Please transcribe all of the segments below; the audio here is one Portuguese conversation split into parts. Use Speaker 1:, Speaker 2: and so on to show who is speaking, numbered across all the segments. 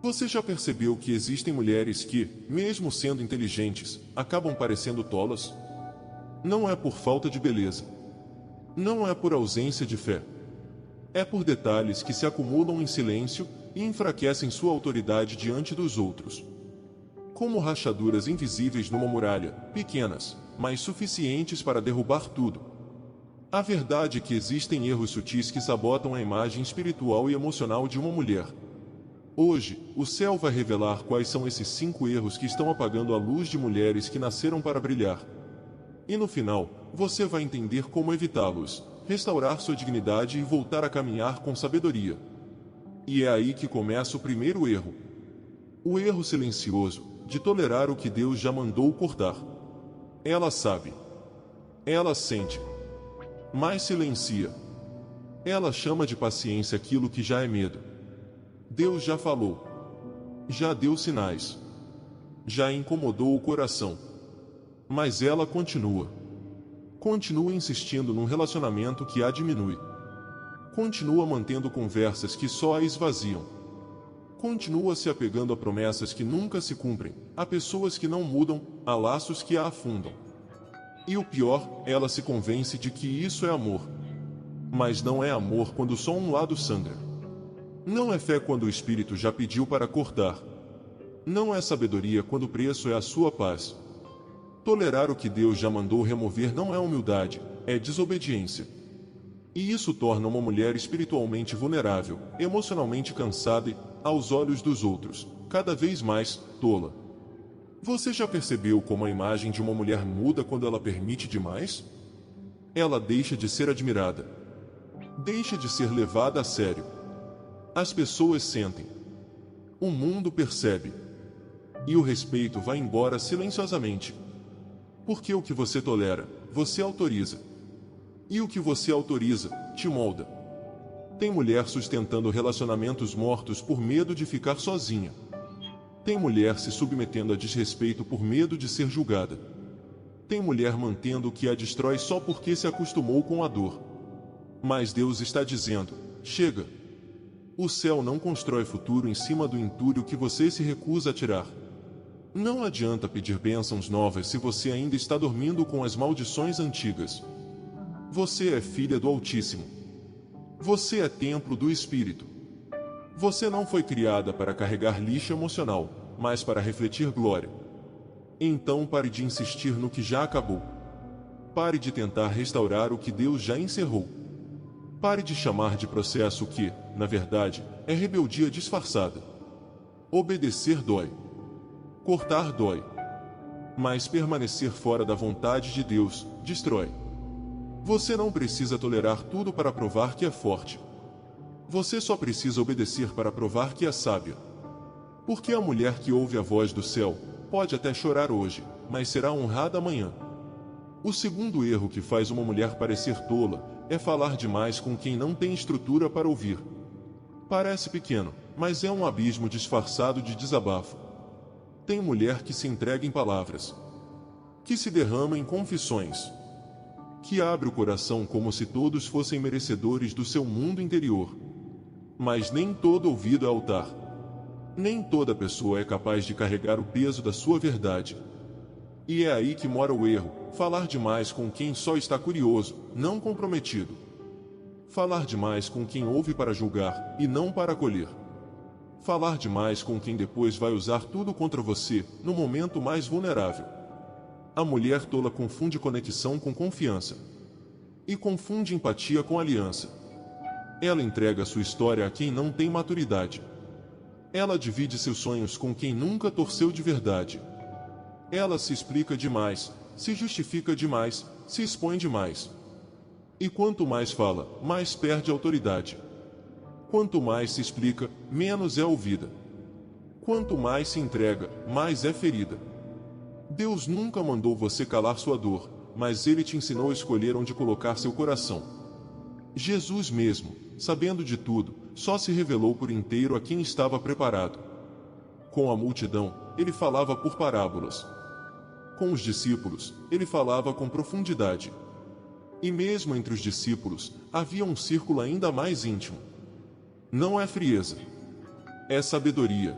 Speaker 1: Você já percebeu que existem mulheres que, mesmo sendo inteligentes, acabam parecendo tolas? Não é por falta de beleza. Não é por ausência de fé. É por detalhes que se acumulam em silêncio e enfraquecem sua autoridade diante dos outros. Como rachaduras invisíveis numa muralha, pequenas, mas suficientes para derrubar tudo. A verdade é que existem erros sutis que sabotam a imagem espiritual e emocional de uma mulher. Hoje, o céu vai revelar quais são esses 5 erros que estão apagando a luz de mulheres que nasceram para brilhar. E no final, você vai entender como evitá-los, restaurar sua dignidade e voltar a caminhar com sabedoria. E é aí que começa o primeiro erro. O erro silencioso, de tolerar o que Deus já mandou cortar. Ela sabe. Ela sente. Mas silencia. Ela chama de paciência aquilo que já é medo. Deus já falou. Já deu sinais. Já incomodou o coração. Mas ela continua. Continua insistindo num relacionamento que a diminui. Continua mantendo conversas que só a esvaziam. Continua se apegando a promessas que nunca se cumprem, a pessoas que não mudam, a laços que a afundam. E o pior, ela se convence de que isso é amor. Mas não é amor quando só um lado sangra. Não é fé quando o Espírito já pediu para cortar. Não é sabedoria quando o preço é a sua paz. Tolerar o que Deus já mandou remover não é humildade, é desobediência. E isso torna uma mulher espiritualmente vulnerável, emocionalmente cansada e, aos olhos dos outros, cada vez mais tola. Você já percebeu como a imagem de uma mulher muda quando ela permite demais? Ela deixa de ser admirada. Deixa de ser levada a sério. As pessoas sentem. O mundo percebe. E o respeito vai embora silenciosamente. Porque o que você tolera, você autoriza. E o que você autoriza, te molda. Tem mulher sustentando relacionamentos mortos por medo de ficar sozinha. Tem mulher se submetendo a desrespeito por medo de ser julgada. Tem mulher mantendo o que a destrói só porque se acostumou com a dor. Mas Deus está dizendo, chega. O céu não constrói futuro em cima do entulho que você se recusa a tirar. Não adianta pedir bênçãos novas se você ainda está dormindo com as maldições antigas. Você é filha do Altíssimo. Você é templo do Espírito. Você não foi criada para carregar lixo emocional, mas para refletir glória. Então pare de insistir no que já acabou. Pare de tentar restaurar o que Deus já encerrou. Pare de chamar de processo o que, na verdade, é rebeldia disfarçada. Obedecer dói. Cortar dói. Mas permanecer fora da vontade de Deus destrói. Você não precisa tolerar tudo para provar que é forte. Você só precisa obedecer para provar que é sábia. Porque a mulher que ouve a voz do céu pode até chorar hoje, mas será honrada amanhã. O segundo erro que faz uma mulher parecer tola é falar demais com quem não tem estrutura para ouvir. Parece pequeno, mas é um abismo disfarçado de desabafo. Tem mulher que se entrega em palavras, que se derrama em confissões, que abre o coração como se todos fossem merecedores do seu mundo interior. Mas nem todo ouvido é altar. Nem toda pessoa é capaz de carregar o peso da sua verdade. E é aí que mora o erro, falar demais com quem só está curioso, não comprometido. Falar demais com quem ouve para julgar, e não para acolher. Falar demais com quem depois vai usar tudo contra você, no momento mais vulnerável. A mulher tola confunde conexão com confiança. E confunde empatia com aliança. Ela entrega sua história a quem não tem maturidade. Ela divide seus sonhos com quem nunca torceu de verdade. Ela se explica demais, se justifica demais, se expõe demais. E quanto mais fala, mais perde autoridade. Quanto mais se explica, menos é ouvida. Quanto mais se entrega, mais é ferida. Deus nunca mandou você calar sua dor, mas Ele te ensinou a escolher onde colocar seu coração. Jesus mesmo, sabendo de tudo, só se revelou por inteiro a quem estava preparado. Com a multidão, Ele falava por parábolas. Com os discípulos, Ele falava com profundidade. E mesmo entre os discípulos, havia um círculo ainda mais íntimo. Não é frieza. É sabedoria.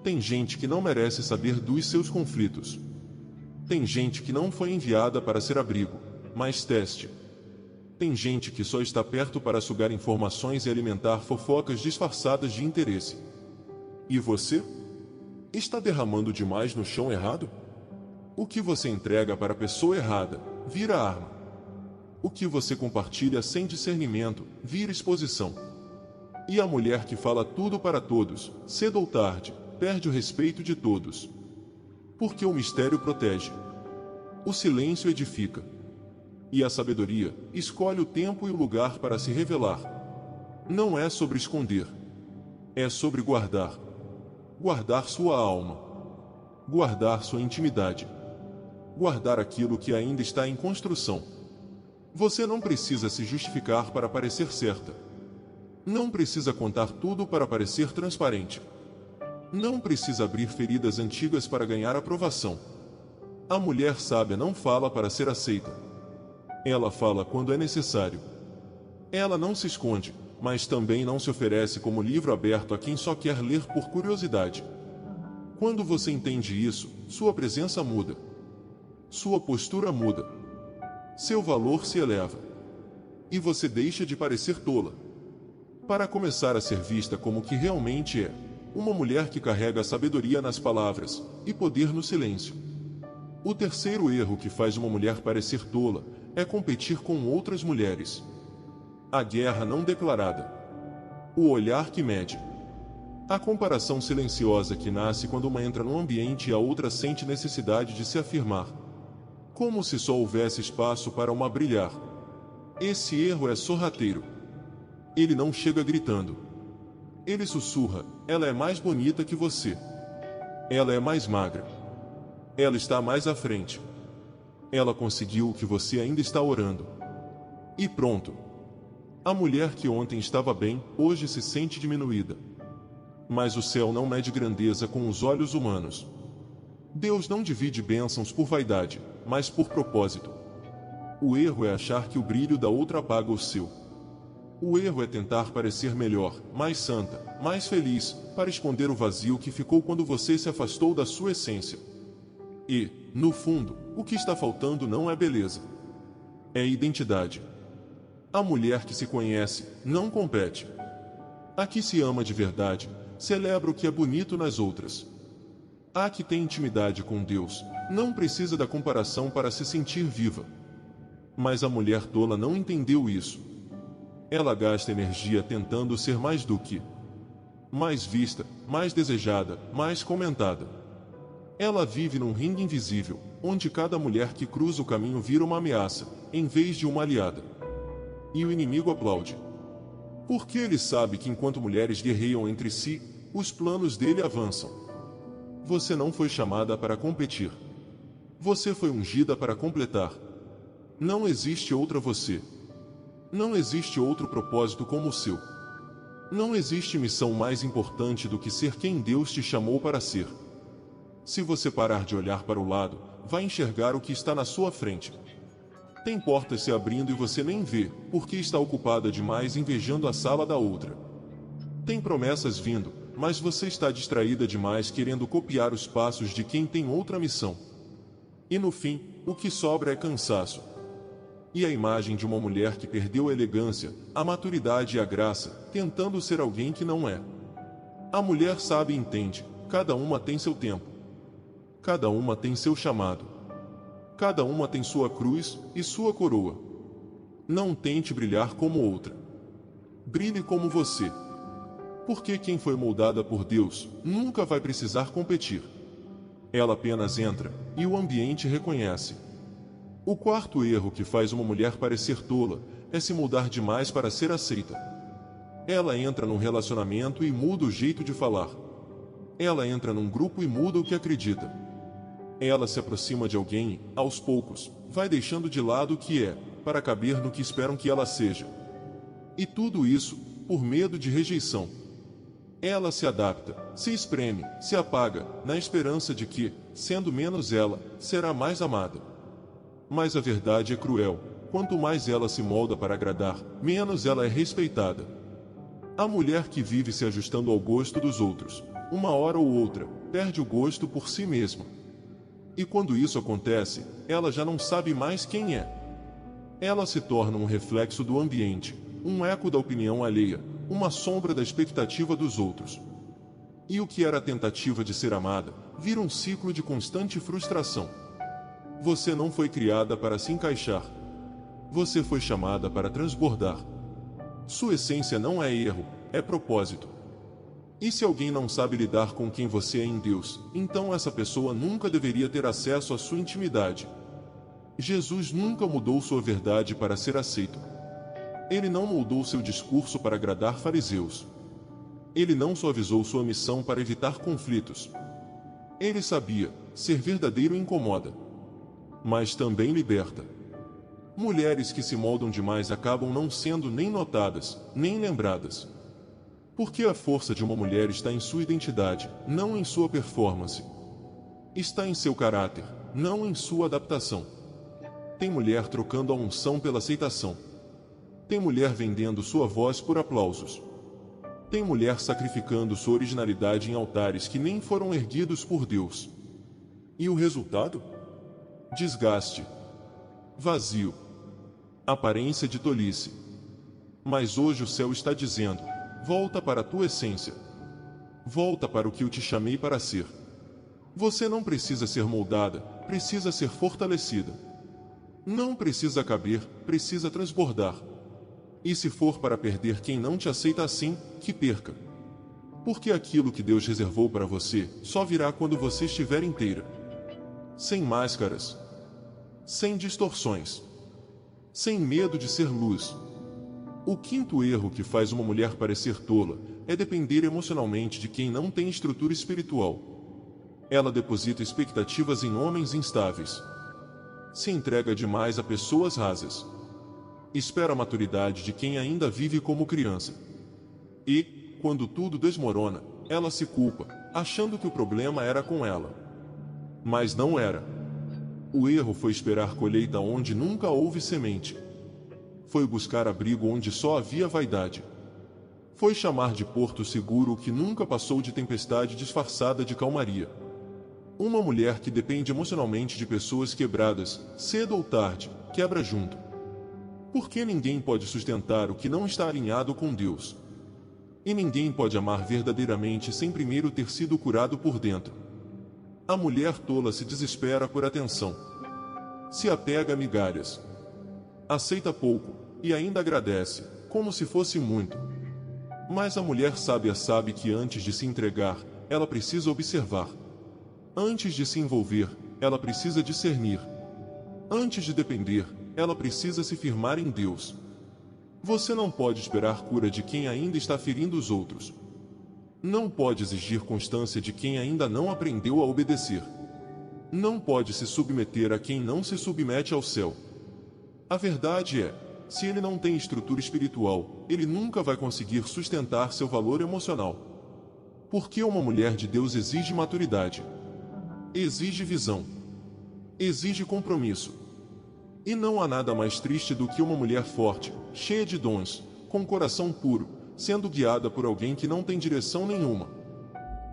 Speaker 1: Tem gente que não merece saber dos seus conflitos. Tem gente que não foi enviada para ser abrigo, mas teste. Tem gente que só está perto para sugar informações e alimentar fofocas disfarçadas de interesse. E você? Está derramando demais no chão errado? O que você entrega para a pessoa errada vira arma. O que você compartilha sem discernimento vira exposição. E a mulher que fala tudo para todos, cedo ou tarde, perde o respeito de todos. Porque o mistério protege. O silêncio edifica. E a sabedoria escolhe o tempo e o lugar para se revelar. Não é sobre esconder. É sobre guardar. Guardar sua alma. Guardar sua intimidade. Guardar aquilo que ainda está em construção. Você não precisa se justificar para parecer certa. Não precisa contar tudo para parecer transparente. Não precisa abrir feridas antigas para ganhar aprovação. A mulher sábia não fala para ser aceita. Ela fala quando é necessário. Ela não se esconde, mas também não se oferece como livro aberto a quem só quer ler por curiosidade. Quando você entende isso, sua presença muda. Sua postura muda. Seu valor se eleva. E você deixa de parecer tola. Para começar a ser vista como o que realmente é, uma mulher que carrega sabedoria nas palavras e poder no silêncio. O terceiro erro que faz uma mulher parecer tola é competir com outras mulheres. A guerra não declarada. O olhar que mede. A comparação silenciosa que nasce quando uma entra num ambiente e a outra sente necessidade de se afirmar. Como se só houvesse espaço para uma brilhar. Esse erro é sorrateiro. Ele não chega gritando. Ele sussurra: ela é mais bonita que você. Ela é mais magra. Ela está mais à frente. Ela conseguiu o que você ainda está orando. E pronto. A mulher que ontem estava bem, hoje se sente diminuída. Mas o céu não mede grandeza com os olhos humanos. Deus não divide bênçãos por vaidade, mas por propósito. O erro é achar que o brilho da outra apaga o seu. O erro é tentar parecer melhor, mais santa, mais feliz, para esconder o vazio que ficou quando você se afastou da sua essência. E, no fundo, o que está faltando não é beleza. É identidade. A mulher que se conhece não compete. A que se ama de verdade, celebra o que é bonito nas outras. A que tem intimidade com Deus, não precisa da comparação para se sentir viva. Mas a mulher tola não entendeu isso. Ela gasta energia tentando ser mais do que. Mais vista, mais desejada, mais comentada. Ela vive num ringue invisível, onde cada mulher que cruza o caminho vira uma ameaça, em vez de uma aliada. E o inimigo aplaude. Porque ele sabe que enquanto mulheres guerreiam entre si, os planos dele avançam. Você não foi chamada para competir. Você foi ungida para completar. Não existe outra você. Não existe outro propósito como o seu. Não existe missão mais importante do que ser quem Deus te chamou para ser. Se você parar de olhar para o lado, vai enxergar o que está na sua frente. Tem portas se abrindo e você nem vê, porque está ocupada demais invejando a sala da outra. Tem promessas vindo, mas você está distraída demais querendo copiar os passos de quem tem outra missão. E no fim, o que sobra é cansaço. E a imagem de uma mulher que perdeu a elegância, a maturidade e a graça, tentando ser alguém que não é. A mulher sabe e entende, cada uma tem seu tempo. Cada uma tem seu chamado. Cada uma tem sua cruz e sua coroa. Não tente brilhar como outra. Brilhe como você. Porque quem foi moldada por Deus nunca vai precisar competir. Ela apenas entra e o ambiente reconhece. O quarto erro que faz uma mulher parecer tola é se mudar demais para ser aceita. Ela entra num relacionamento e muda o jeito de falar. Ela entra num grupo e muda o que acredita. Ela se aproxima de alguém, aos poucos, vai deixando de lado o que é, para caber no que esperam que ela seja. E tudo isso, por medo de rejeição. Ela se adapta, se espreme, se apaga, na esperança de que, sendo menos ela, será mais amada. Mas a verdade é cruel. Quanto mais ela se molda para agradar, menos ela é respeitada. A mulher que vive se ajustando ao gosto dos outros, uma hora ou outra, perde o gosto por si mesma. E quando isso acontece, ela já não sabe mais quem é. Ela se torna um reflexo do ambiente, um eco da opinião alheia, uma sombra da expectativa dos outros. E o que era a tentativa de ser amada, vira um ciclo de constante frustração. Você não foi criada para se encaixar. Você foi chamada para transbordar. Sua essência não é erro, é propósito. E se alguém não sabe lidar com quem você é em Deus, então essa pessoa nunca deveria ter acesso à sua intimidade. Jesus nunca mudou sua verdade para ser aceito. Ele não moldou seu discurso para agradar fariseus. Ele não suavizou sua missão para evitar conflitos. Ele sabia, ser verdadeiro incomoda, mas também liberta. Mulheres que se moldam demais acabam não sendo nem notadas, nem lembradas. Porque a força de uma mulher está em sua identidade, não em sua performance. Está em seu caráter, não em sua adaptação. Tem mulher trocando a unção pela aceitação. Tem mulher vendendo sua voz por aplausos. Tem mulher sacrificando sua originalidade em altares que nem foram erguidos por Deus. E o resultado? Desgaste. Vazio. Aparência de tolice. Mas hoje o céu está dizendo: volta para a tua essência. Volta para o que eu te chamei para ser. Você não precisa ser moldada, precisa ser fortalecida. Não precisa caber, precisa transbordar. E se for para perder quem não te aceita assim, que perca. Porque aquilo que Deus reservou para você só virá quando você estiver inteira. Sem máscaras. Sem distorções. Sem medo de ser luz. O quinto erro que faz uma mulher parecer tola é depender emocionalmente de quem não tem estrutura espiritual. Ela deposita expectativas em homens instáveis. Se entrega demais a pessoas rasas. Espera a maturidade de quem ainda vive como criança. E, quando tudo desmorona, ela se culpa, achando que o problema era com ela. Mas não era. O erro foi esperar colheita onde nunca houve semente. Foi buscar abrigo onde só havia vaidade. Foi chamar de porto seguro o que nunca passou de tempestade disfarçada de calmaria. Uma mulher que depende emocionalmente de pessoas quebradas, cedo ou tarde, quebra junto. Porque ninguém pode sustentar o que não está alinhado com Deus. E ninguém pode amar verdadeiramente sem primeiro ter sido curado por dentro. A mulher tola se desespera por atenção. Se apega a migalhas. Aceita pouco, e ainda agradece, como se fosse muito. Mas a mulher sábia sabe que antes de se entregar, ela precisa observar. Antes de se envolver, ela precisa discernir. Antes de depender, ela precisa se firmar em Deus. Você não pode esperar cura de quem ainda está ferindo os outros. Não pode exigir constância de quem ainda não aprendeu a obedecer. Não pode se submeter a quem não se submete ao céu. A verdade é, se ele não tem estrutura espiritual, ele nunca vai conseguir sustentar seu valor emocional. Porque uma mulher de Deus exige maturidade. Exige visão. Exige compromisso. E não há nada mais triste do que uma mulher forte, cheia de dons, com coração puro, sendo guiada por alguém que não tem direção nenhuma.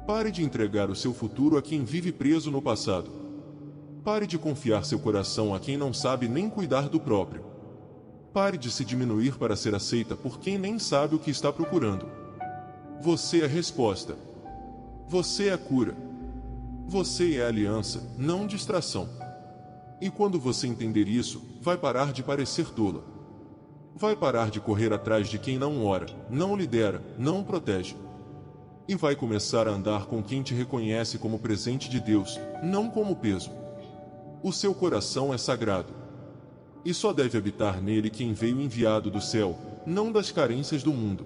Speaker 1: Pare de entregar o seu futuro a quem vive preso no passado. Pare de confiar seu coração a quem não sabe nem cuidar do próprio. Pare de se diminuir para ser aceita por quem nem sabe o que está procurando. Você é resposta. Você é cura. Você é aliança, não distração. E quando você entender isso, vai parar de parecer tola. Vai parar de correr atrás de quem não ora, não lidera, não protege. E vai começar a andar com quem te reconhece como presente de Deus, não como peso. O seu coração é sagrado. E só deve habitar nele quem veio enviado do céu, não das carências do mundo.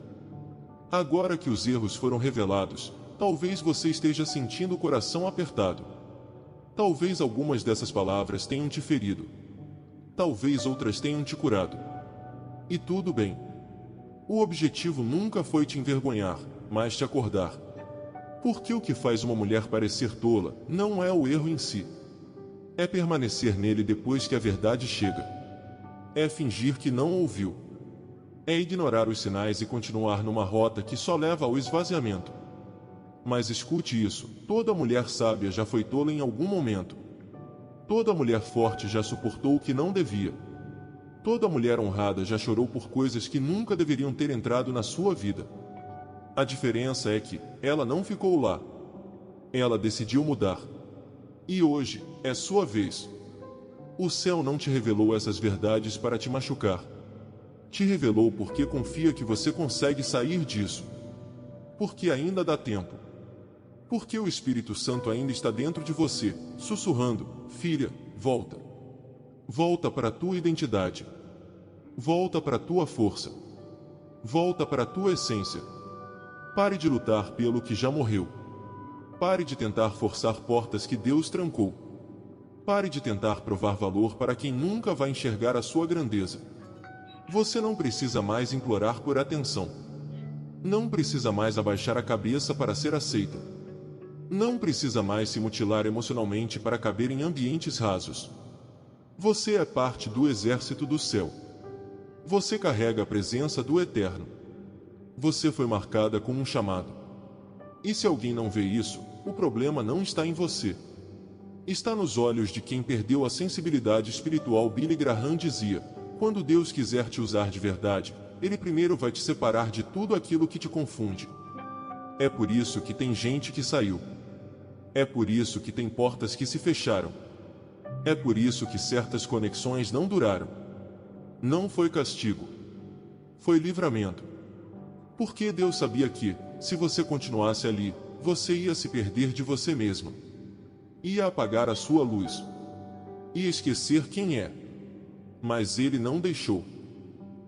Speaker 1: Agora que os erros foram revelados, talvez você esteja sentindo o coração apertado. Talvez algumas dessas palavras tenham te ferido. Talvez outras tenham te curado. E tudo bem. O objetivo nunca foi te envergonhar, mas te acordar. Porque o que faz uma mulher parecer tola não é o erro em si. É permanecer nele depois que a verdade chega. É fingir que não ouviu. É ignorar os sinais e continuar numa rota que só leva ao esvaziamento. Mas escute isso: toda mulher sábia já foi tola em algum momento. Toda mulher forte já suportou o que não devia. Toda mulher honrada já chorou por coisas que nunca deveriam ter entrado na sua vida. A diferença é que ela não ficou lá. Ela decidiu mudar. E hoje é sua vez. O céu não te revelou essas verdades para te machucar. Te revelou porque confia que você consegue sair disso. Porque ainda dá tempo. Porque o Espírito Santo ainda está dentro de você, sussurrando: filha, volta. Volta para a tua identidade. Volta para a tua força. Volta para a tua essência. Pare de lutar pelo que já morreu. Pare de tentar forçar portas que Deus trancou. Pare de tentar provar valor para quem nunca vai enxergar a sua grandeza. Você não precisa mais implorar por atenção. Não precisa mais abaixar a cabeça para ser aceita. Não precisa mais se mutilar emocionalmente para caber em ambientes rasos. Você é parte do exército do céu. Você carrega a presença do Eterno. Você foi marcada com um chamado. E se alguém não vê isso, o problema não está em você. Está nos olhos de quem perdeu a sensibilidade espiritual. Billy Graham dizia: quando Deus quiser te usar de verdade, Ele primeiro vai te separar de tudo aquilo que te confunde. É por isso que tem gente que saiu. É por isso que tem portas que se fecharam. É por isso que certas conexões não duraram. Não foi castigo. Foi livramento. Porque Deus sabia que, se você continuasse ali, você ia se perder de você mesmo. Ia apagar a sua luz. Ia esquecer quem é. Mas Ele não deixou.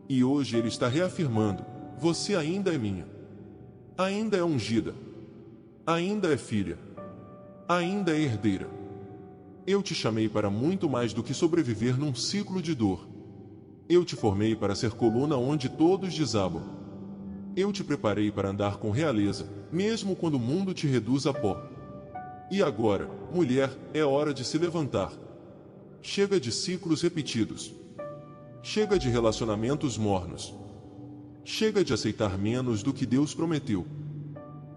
Speaker 1: E hoje Ele está reafirmando: você ainda é minha. Ainda é ungida. Ainda é filha. Ainda é herdeira. Eu te chamei para muito mais do que sobreviver num ciclo de dor. Eu te formei para ser coluna onde todos desabam. Eu te preparei para andar com realeza, mesmo quando o mundo te reduz a pó. E agora, mulher, é hora de se levantar. Chega de ciclos repetidos. Chega de relacionamentos mornos. Chega de aceitar menos do que Deus prometeu.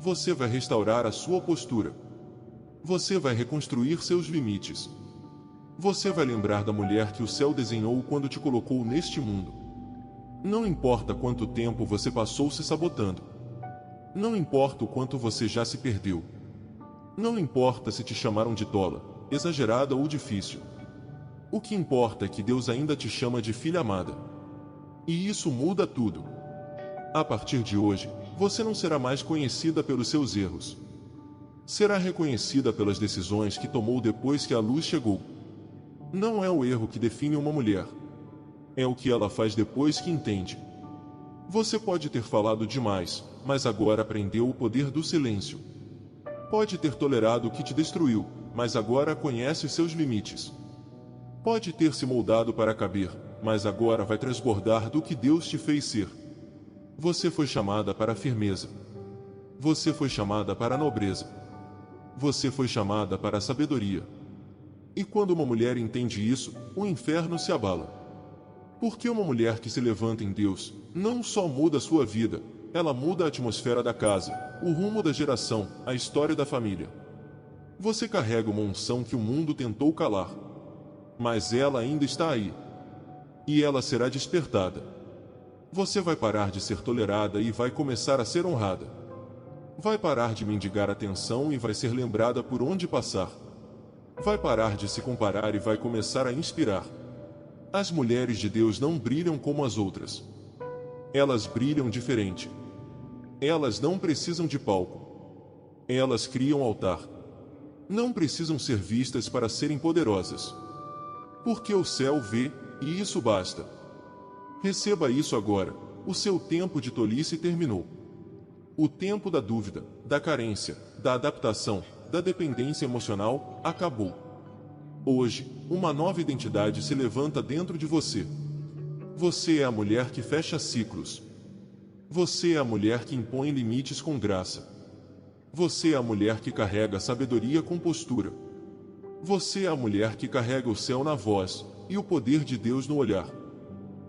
Speaker 1: Você vai restaurar a sua postura. Você vai reconstruir seus limites. Você vai lembrar da mulher que o céu desenhou quando te colocou neste mundo. Não importa quanto tempo você passou se sabotando. Não importa o quanto você já se perdeu. Não importa se te chamaram de tola, exagerada ou difícil. O que importa é que Deus ainda te chama de filha amada. E isso muda tudo. A partir de hoje, você não será mais conhecida pelos seus erros. Será reconhecida pelas decisões que tomou depois que a luz chegou. Não é o erro que define uma mulher. É o que ela faz depois que entende. Você pode ter falado demais, mas agora aprendeu o poder do silêncio. Pode ter tolerado o que te destruiu, mas agora conhece os seus limites. Pode ter se moldado para caber, mas agora vai transbordar do que Deus te fez ser. Você foi chamada para a firmeza. Você foi chamada para a nobreza. Você foi chamada para a sabedoria. E quando uma mulher entende isso, o inferno se abala. Porque uma mulher que se levanta em Deus, não só muda a sua vida, ela muda a atmosfera da casa, o rumo da geração, a história da família. Você carrega uma unção que o mundo tentou calar. Mas ela ainda está aí. E ela será despertada. Você vai parar de ser tolerada e vai começar a ser honrada. Vai parar de mendigar atenção e vai ser lembrada por onde passar. Vai parar de se comparar e vai começar a inspirar. As mulheres de Deus não brilham como as outras. Elas brilham diferente. Elas não precisam de palco. Elas criam altar. Não precisam ser vistas para serem poderosas. Porque o céu vê, e isso basta. Receba isso agora. O seu tempo de tolice terminou. O tempo da dúvida, da carência, da adaptação, da dependência emocional, acabou. Hoje, uma nova identidade se levanta dentro de você. Você é a mulher que fecha ciclos. Você é a mulher que impõe limites com graça. Você é a mulher que carrega sabedoria com postura. Você é a mulher que carrega o céu na voz, e o poder de Deus no olhar.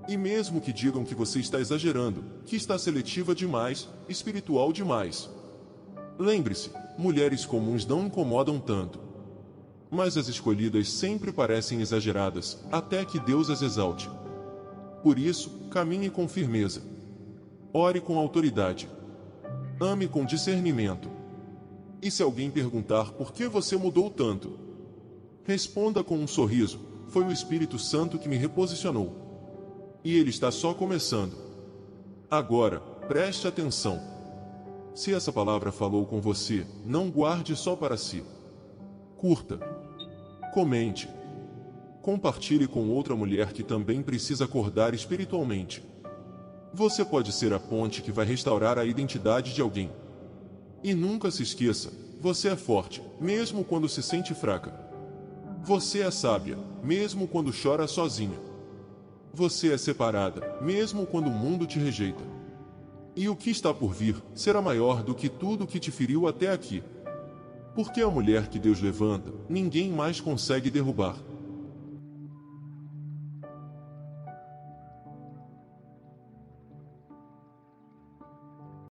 Speaker 1: E mesmo que digam que você está exagerando, que está seletiva demais, espiritual demais, Lembre-se, mulheres comuns não incomodam tanto. Mas as escolhidas sempre parecem exageradas, até que Deus as exalte. Por isso, caminhe com firmeza. Ore com autoridade. Ame com discernimento. E se alguém perguntar por que você mudou tanto, responda com um sorriso: foi o Espírito Santo que me reposicionou. E ele está só começando. Agora, preste atenção. Se essa palavra falou com você, não guarde só para si. Curta. Comente. Compartilhe com outra mulher que também precisa acordar espiritualmente. Você pode ser a ponte que vai restaurar a identidade de alguém. E nunca se esqueça, você é forte, mesmo quando se sente fraca. Você é sábia, mesmo quando chora sozinha. Você é separada, mesmo quando o mundo te rejeita. E o que está por vir será maior do que tudo que te feriu até aqui. Porque a mulher que Deus levanta, ninguém mais consegue derrubar.